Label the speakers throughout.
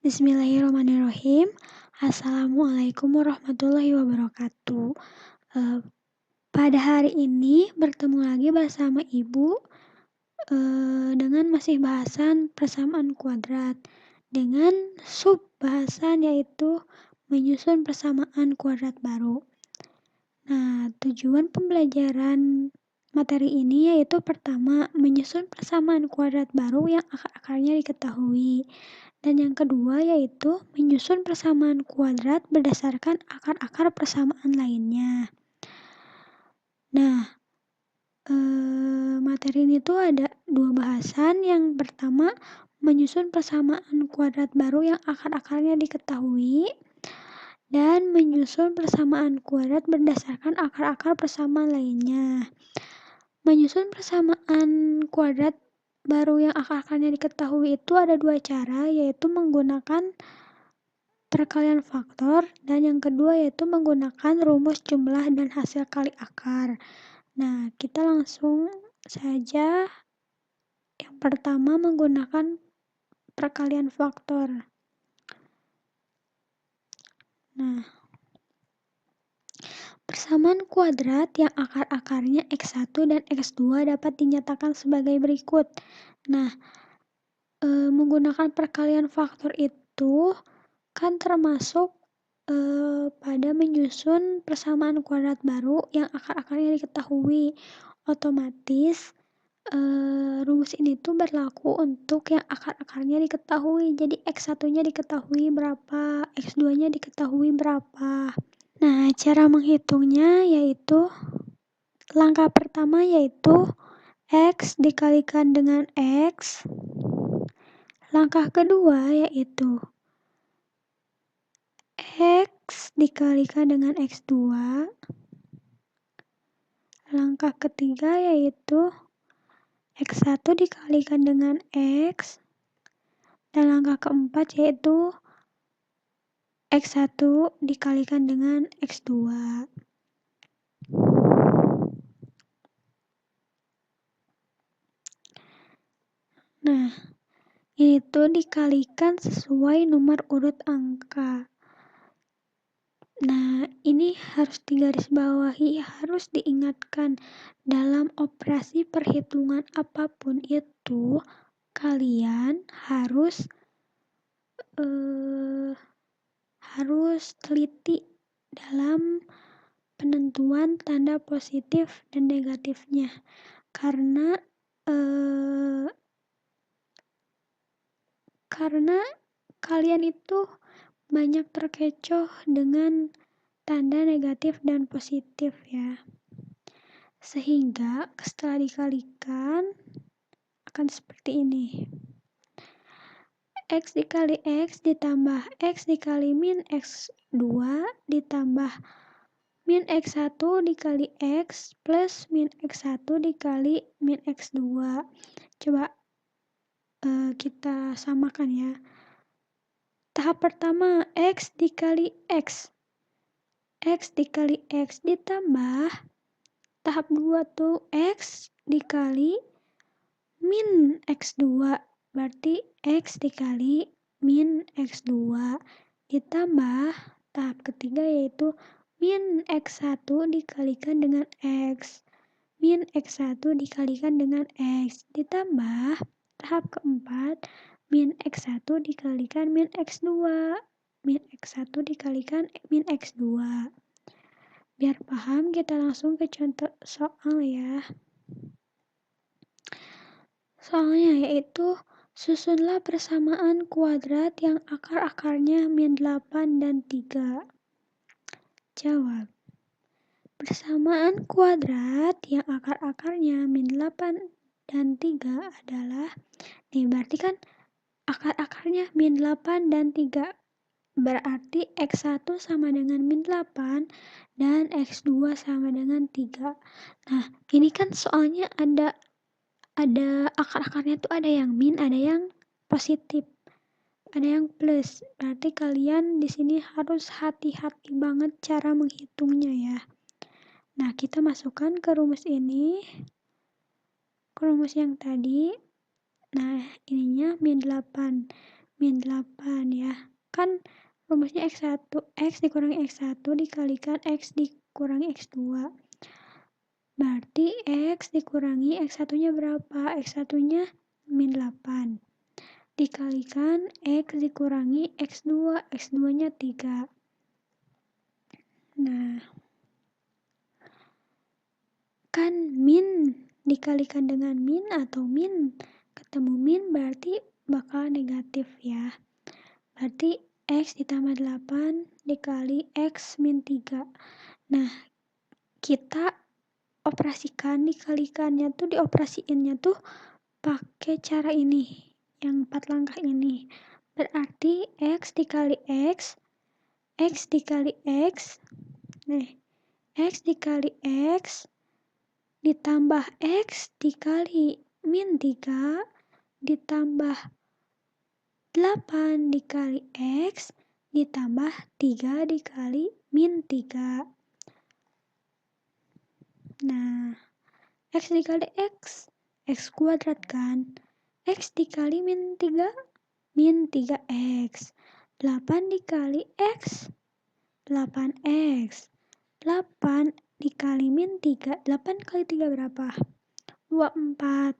Speaker 1: Bismillahirrahmanirrahim. Assalamualaikum warahmatullahi wabarakatuh. Eh, Pada hari ini bertemu lagi bersama Ibu dengan masih bahasan persamaan kuadrat dengan sub bahasan yaitu menyusun persamaan kuadrat baru. Nah, tujuan pembelajaran materi ini yaitu pertama, menyusun persamaan kuadrat baru yang akar-akarnya diketahui. Dan yang kedua yaitu menyusun persamaan kuadrat berdasarkan akar-akar persamaan lainnya. Nah, materi ini tuh ada dua bahasan. Yang pertama, menyusun persamaan kuadrat baru yang akar-akarnya diketahui. Dan menyusun persamaan kuadrat berdasarkan akar-akar persamaan lainnya. Menyusun persamaan kuadrat baru yang akar-akarnya diketahui itu ada dua cara, yaitu menggunakan perkalian faktor, dan yang kedua yaitu menggunakan rumus jumlah dan hasil kali akar. Nah, kita langsung saja yang pertama menggunakan perkalian faktor. Nah, persamaan kuadrat yang akar-akarnya X1 dan X2 dapat dinyatakan sebagai berikut. Nah, menggunakan perkalian faktor itu kan termasuk pada menyusun persamaan kuadrat baru yang akar-akarnya diketahui. Otomatis rumus ini tuh berlaku untuk yang akar-akarnya diketahui. Jadi X1-nya diketahui berapa, X2-nya diketahui berapa. Nah, cara menghitungnya yaitu langkah pertama yaitu X dikalikan dengan X. Langkah kedua yaitu X dikalikan dengan X2. Langkah ketiga yaitu X1 dikalikan dengan X. Dan langkah keempat yaitu X1 dikalikan dengan X2. Nah, ini tuh dikalikan sesuai nomor urut angka. Nah, ini harus digarisbawahi, harus diingatkan dalam operasi perhitungan apapun itu, kalian harus teliti dalam penentuan tanda positif dan negatifnya. Karena kalian itu banyak terkecoh dengan tanda negatif dan positif ya. Sehingga setelah dikalikan akan seperti ini. X dikali X ditambah X dikali min X2 ditambah min X1 dikali X plus min X1 dikali min X2. Coba kita samakan ya. Tahap pertama, X dikali X. X dikali X ditambah tahap 2 tuh X dikali min X2. Berarti X dikali min X2 ditambah tahap ketiga yaitu min X1 dikalikan dengan X. Min X1 dikalikan dengan X ditambah tahap keempat min X1 dikalikan min X2. Min X1 dikalikan min X2. Biar paham, kita langsung ke contoh soal ya. Soalnya yaitu susunlah persamaan kuadrat yang akar-akarnya min 8 dan 3. Jawab. Persamaan kuadrat yang akar-akarnya min 8 dan 3 adalah, berarti kan akar-akarnya min 8 dan 3. Berarti X1 sama dengan min 8 dan X2 sama dengan 3. Nah, ini kan soalnya ada akar-akarnya tuh ada yang min, ada yang positif, ada yang plus. Berarti kalian di sini harus hati-hati banget cara menghitungnya ya. Nah, kita masukkan ke rumus ini, ke rumus yang tadi. Nah, ininya min 8. min 8 ya. Kan rumusnya X1, X dikurangi X1 dikalikan X dikurangi X2. Berarti X dikurangi X1-nya berapa? X1-nya min 8. Dikalikan X dikurangi X2, X2-nya 3. Nah, kan min dikalikan dengan min atau min ketemu min berarti bakal negatif ya. Berarti X ditambah 8 dikali X min 3. Nah, kita operasikan dikalikannya tuh dioperasiinnya tuh pakai cara ini, yang 4 langkah ini. Berarti X dikali X dikali X, X dikali X ditambah X dikali min 3 ditambah 8 dikali X ditambah 3 dikali min 3. Nah, X dikali X kuadrat kan. X dikali min 3, min 3X. 8 dikali X, 8X. 8 dikali min 3, 8 kali 3 berapa? 24.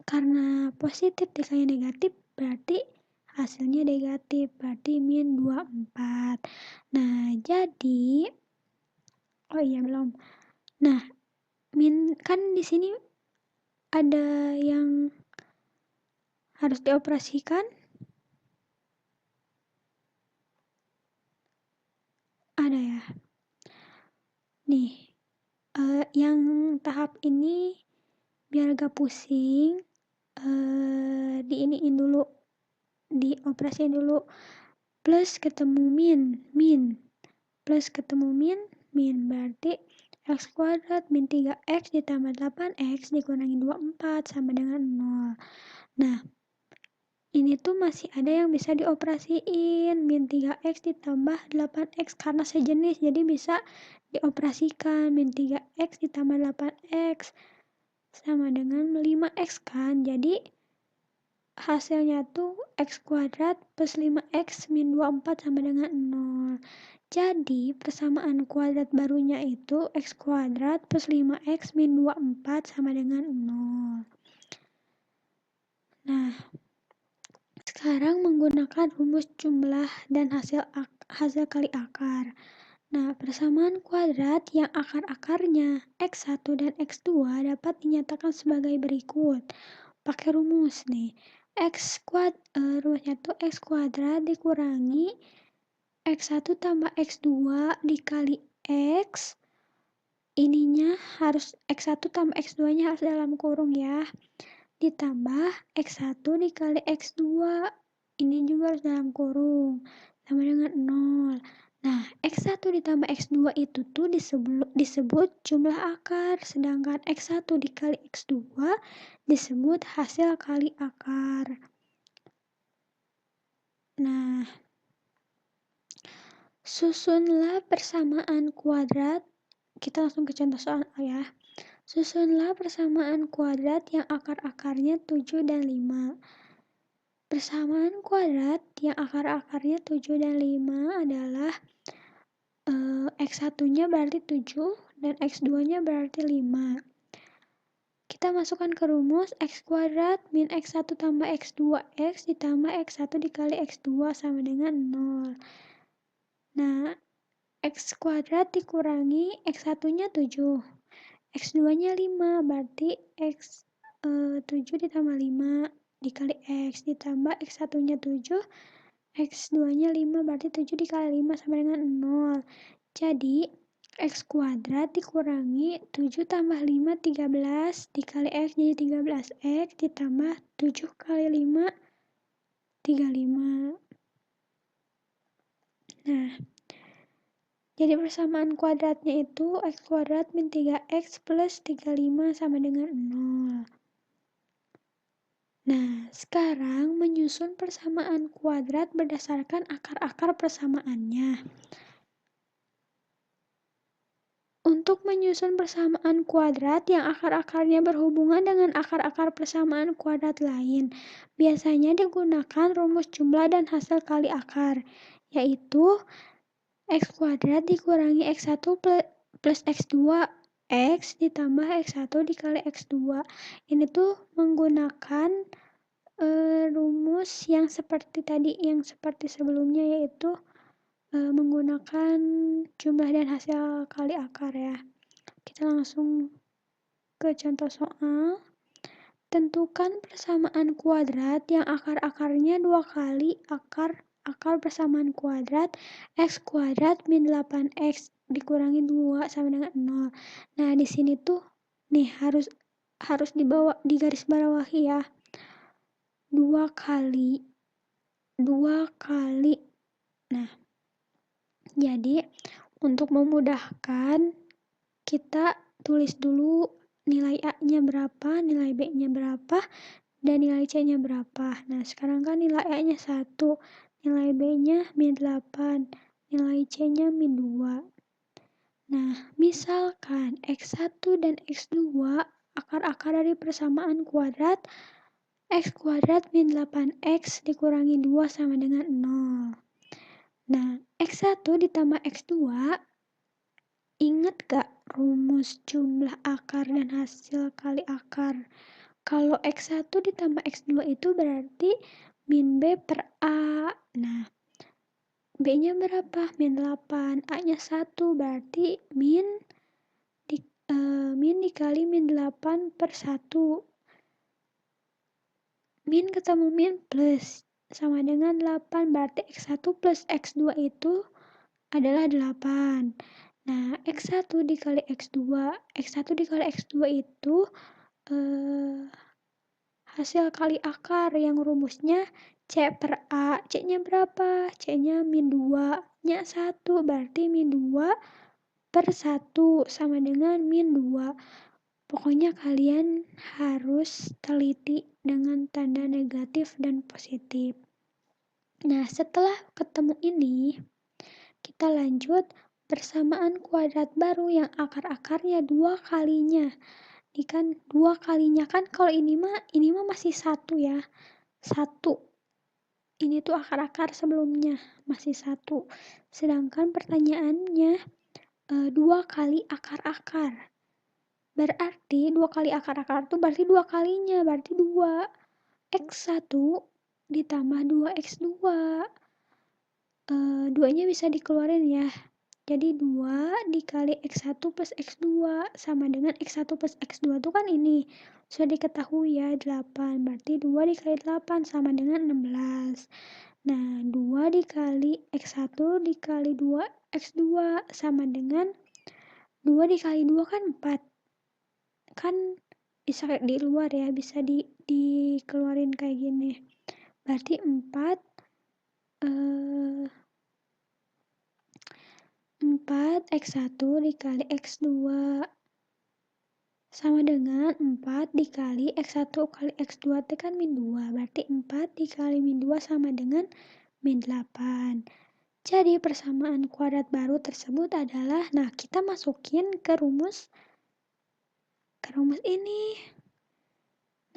Speaker 1: Karena positif dikali negatif berarti hasilnya negatif, berarti min 24. Nah, jadi belum. Nah, min kan di sini ada yang harus dioperasikan. Ada ya. Nih, yang tahap ini biar gak pusing, diiniin dulu, dioperasiin dulu. Plus ketemu min. Plus ketemu min berarti X kuadrat min 3X ditambah 8X dikurangi 24 sama dengan 0. Nah, ini tuh masih ada yang bisa dioperasiin. Min 3X ditambah 8X karena sejenis, jadi bisa dioperasikan. Min 3X ditambah 8X sama dengan 5X kan. Jadi hasilnya tuh X kuadrat plus 5X min 24 sama dengan 0. Jadi persamaan kuadrat barunya itu X kuadrat plus 5X min 24 sama dengan 0. Nah, sekarang menggunakan rumus jumlah dan hasil kali akar. Nah, persamaan kuadrat yang akar-akarnya X1 dan X2 dapat dinyatakan sebagai berikut. Pakai rumus nih. Rumusnya tuh X kuadrat dikurangi X1 tambah X2 dikali X. Ininya harus X1 tambah X2-nya harus dalam kurung ya. Ditambah X1 dikali X2. Ini juga harus dalam kurung. Sama dengan 0. Nah, X1 ditambah X2 itu tuh disebut jumlah akar. Sedangkan X1 dikali X2 disebut hasil kali akar. Nah, susunlah persamaan kuadrat. Kita langsung ke contoh soal ya. Susunlah persamaan kuadrat yang akar-akarnya 7 dan 5. Persamaan kuadrat yang akar-akarnya 7 dan 5 adalah X1-nya berarti 7 dan X2-nya berarti 5. Kita masukkan ke rumus X kuadrat min X1 tambah X2X ditambah X1 dikali X2 sama dengan 0. Nah, X kuadrat dikurangi X1-nya 7. X2-nya 5, berarti X 7 ditambah 5 dikali X ditambah X1-nya 7, X2-nya 5, berarti 7 dikali 5 sama dengan 0. Jadi, X kuadrat dikurangi 7 tambah 5, 13, dikali X jadi 13X, ditambah 7 kali 5, 35. Nah, jadi persamaan kuadratnya itu X kuadrat min 3X plus 35 sama dengan 0. Nah, sekarang menyusun persamaan kuadrat berdasarkan akar-akar persamaannya. Untuk menyusun persamaan kuadrat yang akar-akarnya berhubungan dengan akar-akar persamaan kuadrat lain, biasanya digunakan rumus jumlah dan hasil kali akar, yaitu x kuadrat dikurangi x1 plus x2, x ditambah x1 dikali x2. Ini tuh menggunakan rumus yang seperti tadi, yang seperti sebelumnya, yaitu menggunakan jumlah dan hasil kali akar ya. Kita langsung ke contoh soal. Tentukan persamaan kuadrat yang akar-akarnya 2 kali akar persamaan kuadrat x kuadrat min 8x dikurangi 2 sama dengan 0. Nah, di sini tuh nih harus di garis bawahi ya. 2 kali. Nah, jadi untuk memudahkan kita tulis dulu nilai A-nya berapa, nilai B-nya berapa, dan nilai C-nya berapa. Nah, sekarang kan nilai A-nya 1, nilai B-nya min 8, nilai C-nya min 2. Nah, misalkan X1 dan X2 akar-akar dari persamaan kuadrat X kuadrat min 8X dikurangi 2 sama dengan 0. Nah, X1 ditambah X2, ingat gak rumus jumlah akar dan hasil kali akar? Kalau X1 ditambah X2 itu berarti min B per A. Nah, B-nya berapa? Min 8. A-nya 1, berarti min dikali min 8 per 1. Min ketemu min plus sama dengan 8, berarti X1 plus X2 itu adalah 8. Nah, X1 dikali X2 dikali X2 itu hasil kali akar yang rumusnya C per A. C-nya berapa? C-nya min 2. Nya 1, berarti min 2 per 1 sama dengan min 2. Pokoknya kalian harus teliti dengan tanda negatif dan positif. Nah, setelah ketemu ini, kita lanjut persamaan kuadrat baru yang akar-akarnya 2 kalinya. Ini kan 2 kalinya kan, kalau ini mah masih 1 ya. 1. Ini tuh akar-akar sebelumnya masih 1. Sedangkan pertanyaannya 2 kali akar-akar. Berarti 2 kali akar-akar tuh berarti 2 kalinya, berarti 2. X1 ditambah 2X2. 2-nya bisa dikeluarin ya. Jadi 2 dikali X1 plus X2 sama dengan X1 plus X2 itu kan ini. Sudah diketahui ya, 8. Berarti 2 dikali 8 sama dengan 16. Nah, 2 dikali X1 dikali 2 X2 sama dengan 2 dikali 2 kan 4. Kan bisa di luar ya, bisa dikeluarin kayak gini. Berarti 4 X1 dikali X2 sama dengan 4 dikali X1 kali X2 itu kan min 2. Berarti 4 dikali min 2 sama dengan min 8. Jadi persamaan kuadrat baru tersebut adalah, nah kita masukin ke rumus ini.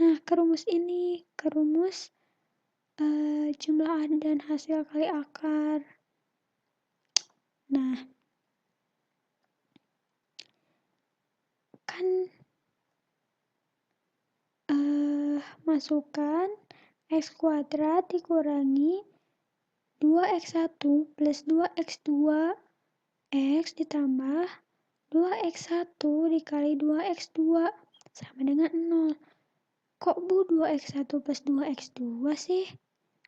Speaker 1: Nah, ke rumus jumlah A dan hasil kali akar. Nah, kan masukkan X kuadrat dikurangi 2X1 plus 2X2 X ditambah 2X1 dikali 2X2 sama dengan 0. Kok Bu 2X1 plus 2X2 sih?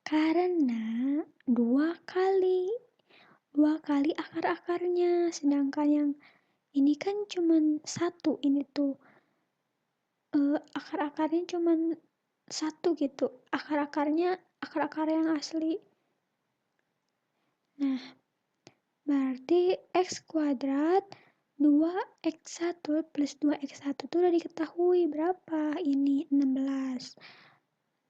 Speaker 1: Karena 2 kali akar-akarnya, sedangkan yang ini kan cuman 1, ini tuh akar-akarnya cuman 1 gitu, akar-akarnya akar-akar yang asli. Nah, berarti X kuadrat 2X1 plus 2X1 itu udah diketahui berapa? Ini 16.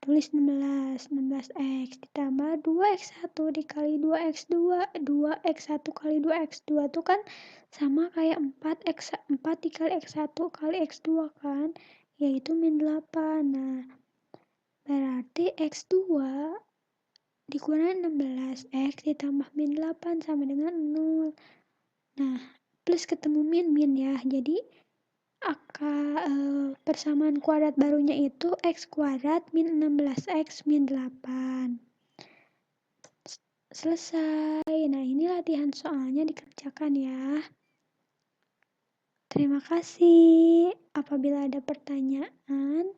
Speaker 1: Tulis 16, 16x ditambah 2x1 dikali 2x2, 2x1 kali 2x2 itu kan sama kayak 4 dikali x1 kali x2 kan, yaitu min 8. Nah, berarti x2 dikurangin 16x ditambah min 8 sama dengan 0. Nah, plus ketemu min ya, jadi persamaan kuadrat barunya itu x kuadrat min 16x min 8. Selesai. Nah, ini latihan soalnya dikerjakan ya. Terima kasih. Apabila ada pertanyaan,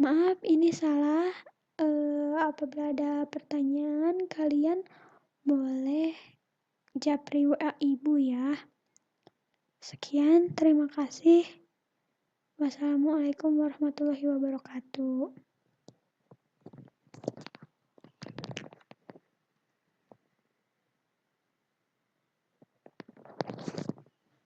Speaker 1: maaf ini salah. Apabila ada pertanyaan, kalian boleh japri WA ibu ya. Sekian, terima kasih. Wassalamualaikum warahmatullahi wabarakatuh.